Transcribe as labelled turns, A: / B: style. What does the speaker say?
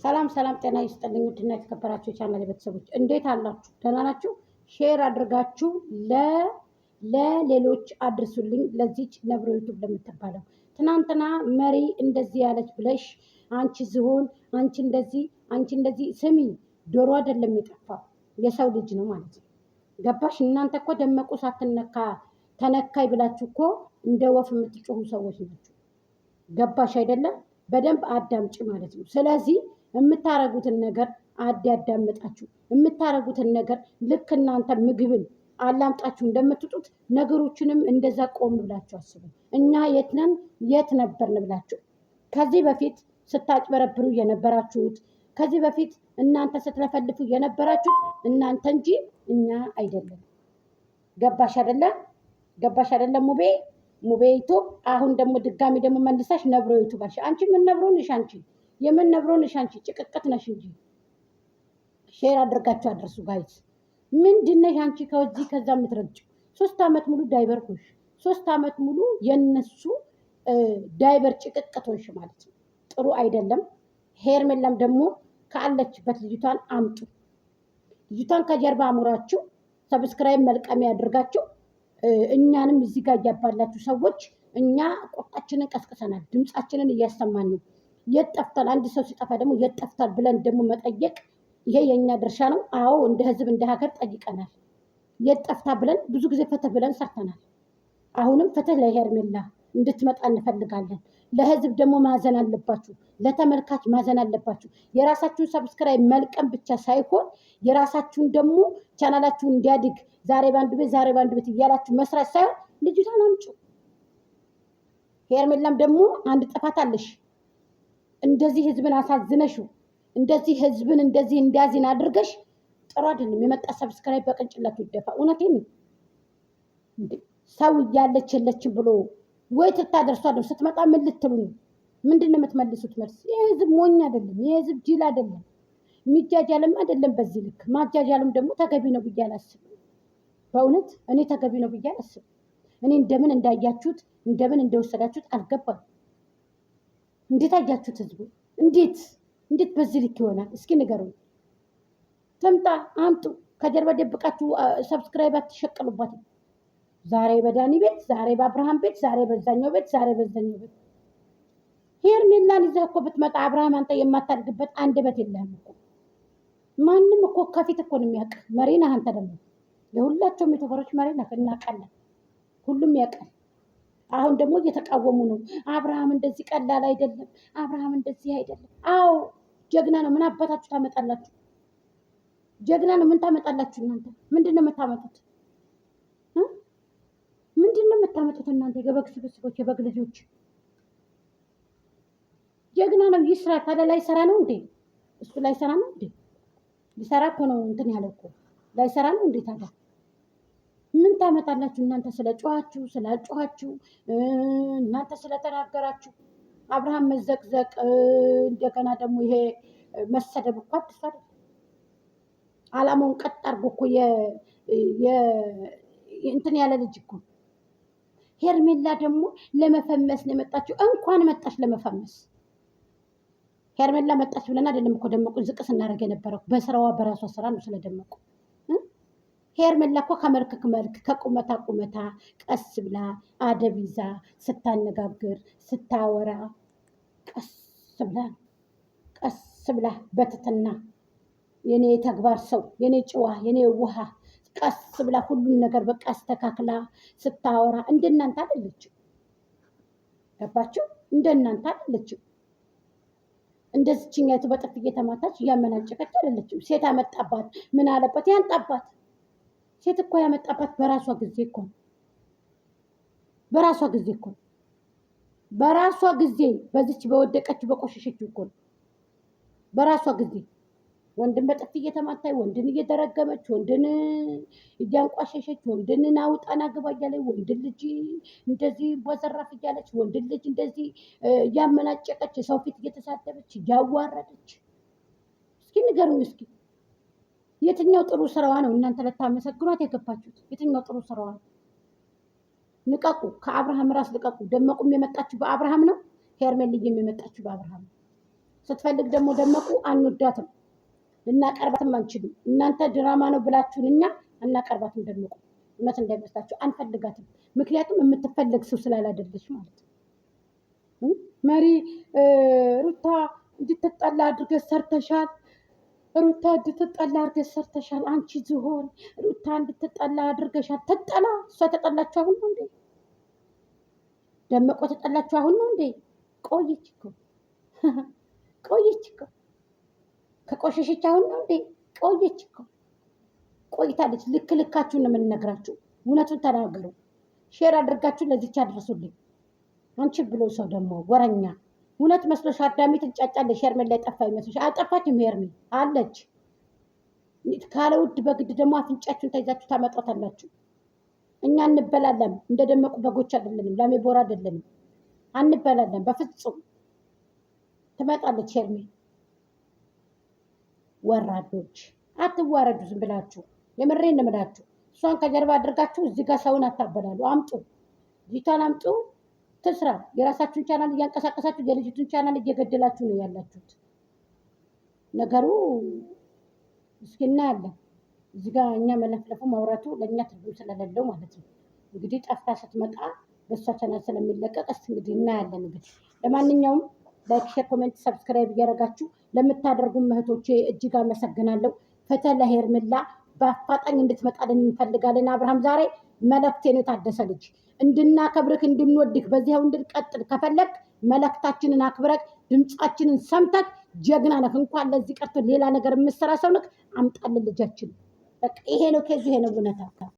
A: ሰላም ሰላም፣ ጤና ይስጥልኝ ውድና የተከበራችሁ የቻናል ቤተሰቦች እንዴት አላችሁ? ደህና ናችሁ? ሼር አድርጋችሁ ለሌሎች አድርሱልኝ። ለዚች ነብሮ ዩቱብ ለምትባለው ትናንትና መሪ እንደዚህ ያለች ብለሽ አንቺ ዝሆን፣ አንቺ እንደዚህ ስሚ፣ ዶሮ አይደለም የጠፋው የሰው ልጅ ነው ማለት ነው። ገባሽ? እናንተ እኮ ደመቁ ሳትነካ ተነካይ ብላችሁ እኮ እንደ ወፍ የምትጮሁ ሰዎች ናቸው። ገባሽ አይደለም? በደንብ አዳምጪ ማለት ነው። ስለዚህ የምታረጉትን ነገር አዳምጣችሁ የምታረጉትን ነገር ልክ እናንተ ምግብን አላምጣችሁ እንደምትጡት ነገሮችንም እንደዛ ቆም ብላችሁ አስቡ። እኛ የት ነን የት ነበርን ብላችሁ ከዚህ በፊት ስታጭበረብሩ የነበራችሁት ከዚህ በፊት እናንተ ስትለፈልፉ የነበራችሁት እናንተ እንጂ እኛ አይደለም። ገባሽ አይደለም? ገባሽ አይደለም? ሙቤ ዩቱብ አሁን ደግሞ ድጋሚ ደግሞ መልሰሽ ነብሮ ዩቱብ አልሽ። አንቺ ምን ነብሮ ነሽ? አንቺ የምን ነብሮ ነሽ? አንቺ ጭቅቅት ነሽ እንጂ። ሼር አድርጋችሁ አድርሱ ጋይስ። ምንድነሽ አንቺ ከዚህ ከዛ የምትረግጭ? 3 ዓመት ሙሉ ዳይበር ሆንሽ። 3 ዓመት ሙሉ የነሱ ዳይበር ጭቅቅት ሆንሽ ማለት ነው። ጥሩ አይደለም። ሄርሜላም ደግሞ ካለችበት ልጅቷን አምጡ። ልጅቷን ከጀርባ አሙራችሁ ሰብስክራይብ መልቀሚያ ያድርጋችሁ። እኛንም እዚህ ጋር እያባላችሁ ሰዎች እኛ ቁጣችንን ቀስቅሰናል፣ ድምፃችንን እያሰማን ነው። የት ጠፍታል? አንድ ሰው ሲጠፋ ደግሞ የት ጠፍታል ብለን ደግሞ መጠየቅ ይሄ የእኛ ድርሻ ነው። አዎ እንደ ህዝብ እንደ ሀገር ጠይቀናል። የት ጠፍታ ብለን ብዙ ጊዜ ፍትህ ብለን ሰርተናል። አሁንም ፍትህ ለሄርሜላ እንድትመጣ እንፈልጋለን። ለህዝብ ደግሞ ማዘን አለባችሁ፣ ለተመልካች ማዘን አለባችሁ። የራሳችሁን ሰብስክራይብ መልቀም ብቻ ሳይሆን የራሳችሁን ደግሞ ቻናላችሁን እንዲያድግ ዛሬ ባንዱ ቤት እያላችሁ መስራት ሳይሆን ልጅቷን አምጩ። ሄርሜላም ደግሞ አንድ ጥፋት አለሽ። እንደዚህ ህዝብን አሳዝነሽው እንደዚህ ህዝብን እንደዚህ እንዲያዝን አድርገሽ ጥሩ አይደለም። የመጣ ሰብስክራይብ በቅንጭላቱ ይደፋ። እውነቴን ነው። ሰው እያለች የለችም ብሎ ወይ ትታደርሷለሁ። ስትመጣ ምን ልትሉ ነው? ምንድን ነው የምትመልሱት መልስ? ይህ ህዝብ ሞኝ አይደለም። ይህ ህዝብ ጅል አይደለም። የሚጃጃልም አይደለም። በዚህ ልክ ማጃጃልም ደግሞ ተገቢ ነው ብዬ አላስብም። በእውነት እኔ ተገቢ ነው ብዬ አላስብም። እኔ እንደምን እንዳያችሁት እንደምን እንደወሰዳችሁት አልገባም። እንዴት አያችሁት? ህዝቡ እንዴት በዚህ ልክ ይሆናል? እስኪ ንገሩኝ። ትምጣ፣ አምጡ። ከጀርባ ደብቃችሁ ሰብስክራይብ አትሸቀሉባትም። ዛሬ በዳኒ ቤት፣ ዛሬ በአብርሃም ቤት፣ ዛሬ በዛኛው ቤት፣ ዛሬ በዛኛው ቤት። ሄርሜላን ይዘህ እኮ ብትመጣ አብርሃም አንተ የማታድግበት አንድ ቤት የለህም እኮ። ማንም እኮ ከፊት እኮ ነው የሚያውቅ። መሪ ነህ አንተ ደግሞ። የሁላቸውም ዩቱበሮች መሪ ነህ፣ እናውቃለን። ሁሉም ያውቃል። አሁን ደግሞ እየተቃወሙ ነው። አብርሃም እንደዚህ ቀላል አይደለም፣ አብርሃም እንደዚህ አይደለም። አዎ ጀግና ነው። ምን አባታችሁ ታመጣላችሁ? ጀግና ነው። ምን ታመጣላችሁ እናንተ? ምንድን ነው የምታመጡት? ምንድን ነው የምታመጡት እናንተ? የበግ ስብስቦች፣ የበግ ልጆች። ጀግና ነው። ይስራ። ታዲያ ላይሰራ ነው እንዴ? እሱ ላይሰራ ነው እንዴ? ሊሰራ እኮ ነው እንትን ያለው እኮ። ላይሰራ ነው እንዴ ታዲያ? ምን ታመጣላችሁ እናንተ? ስለጮኻችሁ ስላልጮኻችሁ እናንተ ስለተናገራችሁ አብርሃም መዘቅዘቅ እንደገና ደግሞ ይሄ መሰደብ እኮ አዲስ አይደለም። አላማውን ቀጥ አድርጎ እኮ እንትን ያለ ልጅ እኮ። ሄርሜላ ደግሞ ለመፈመስ ነው የመጣችው። እንኳን መጣች ለመፈመስ። ሄርሜላ መጣች ብለን አይደለም እኮ ደመቁን ዝቅ ስናደርግ የነበረው። በስራዋ በራሷ ስራ ነው ስለደመቁ። ሄርሜላ እኮ ከመልክ ከቁመታ ቀስ ብላ አደብ ይዛ ስታነጋግር ስታወራ ቀስ ብላ በትትና የኔ ተግባር ሰው የኔ ጭዋ የኔ ውሃ ቀስ ብላ ሁሉን ነገር በቃ አስተካክላ ስታወራ እንደናንተ አይደለችም። ገባችሁ? እንደናንተ አይደለችም። እንደዚህኛቱ በጥፍ እየተማታች እያመናጨቀች አይደለችም። ሴት አመጣባት ምን አለበት? ያንጣባት። ሴት እኮ ያመጣባት በራሷ ጊዜ እኮ በራሷ ጊዜ በዚች በወደቀችው በቆሸሸችው እኮ በራሷ ጊዜ ወንድን በጥፍ እየተማታች ወንድን እየደረገመች ወንድን እያንቋሸሸች ወንድን ናውጣና ግባ እያለች ወንድን ልጅ እንደዚህ ወዘራፍ እያለች ወንድን ልጅ እንደዚህ እያመናጨቀች ሰው ፊት እየተሳደበች እያዋረደች። እስኪ ንገሩኝ እስኪ የትኛው ጥሩ ስራዋ ነው እናንተ ልታመሰግኗት የገባችሁት? የትኛው ጥሩ ስራዋ ነው? ንቀቁ። ከአብርሃም ራስ ልቀቁ። ደመቁም የመጣችሁ በአብርሃም ነው። ሄርሜልዬም የመጣችሁ በአብርሃም ነው። ስትፈልግ ደግሞ ደመቁ አንወዳትም፣ ልናቀርባትም አንችልም። እናንተ ድራማ ነው ብላችሁን እኛ አናቀርባትም። ደመቁ እውነት እንዳይመስላችሁ አንፈልጋትም። ምክንያቱም የምትፈለግ ሰው ስላላደለች ማለት ነው። መሪ ሩታ እንድትጠላ አድርገሽ ሰርተሻል። ሩታ እንድትጠላ አድርገሽ ሰርተሻል። አንቺ ዝሆን ሩታ እንድትጠላ አድርገሻል። ተጠላ። እሷ ተጠላችሁ አሁን ነው እንዴ? ደመቆ ተጠላችሁ አሁን ነው እንዴ? ቆየች እኮ ቆየች እኮ ከቆሸሸች አሁን ነው እንዴ? ቆየች እኮ ቆይታለች። ልክ ልካችሁን ነው የምንነግራችሁ። እውነቱን ተናገሩ። ሼር አድርጋችሁ ለዚች አድርሱልኝ። አንቺ ብሎ ሰው ደግሞ ወረኛ እውነት መስሎሽ አዳሚ ትንጫጫለሽ። ሄርሜላ ላይ ጠፋ ይመስልሽ? አልጠፋችም። ሄርሜ አለች። ካለ ውድ በግድ ደግሞ አፍንጫችሁን ተይዛችሁ ታመጣታላችሁ። እኛ እንበላለን። እንደደመቁ በጎች አይደለንም፣ ላሜ ቦራ አይደለንም። አንበላለን በፍጹም። ትመጣለች ሄርሜ። ወራዶች አትዋረዱ ዝም ብላችሁ። የምሬን ነው የምላችሁ። እሷን ከጀርባ አድርጋችሁ እዚህ ጋር ሰውን አታበላሉ። አምጡ፣ ልጅቷን አምጡ፣ ትስራ። የራሳችሁን ቻናል እያንቀሳቀሳችሁ የልጅቱን ቻናል እየገደላችሁ ነው ያላችሁት። ነገሩ እስኪ እናያለን። እዚህ ጋር እኛ መለፍለፉ ማውራቱ ለእኛ ትርጉም ስለሌለው ማለት ነው። እንግዲህ ጠፍታ ስትመጣ በእሷ ቻናል ስለሚለቀቅ እስኪ እንግዲህ እናያለን። እንግዲህ ለማንኛውም ላይክ፣ ሼር፣ ኮሜንት፣ ሰብስክራይብ እያደረጋችሁ ለምታደርጉ እህቶቼ እጅግ አመሰግናለሁ። ፈተህ ለሄርሜላ በአፋጣኝ እንድትመጣልን እንፈልጋለን። አብርሃም ዛሬ መልእክቴ ነው። የታደሰ ልጅ እንድናከብርህ እንድንወድህ በዚያው እንድንቀጥል ከፈለግ መልእክታችንን አክብረህ ድምፃችንን ሰምተህ ጀግና ነህ። እንኳን ለዚህ ቀርቶ ሌላ ነገር የምትሰራ ሰው ነህ። አምጣልን ልጃችን። በቃ ይሄ ነው ከዚህ ይሄ ነው እውነታ።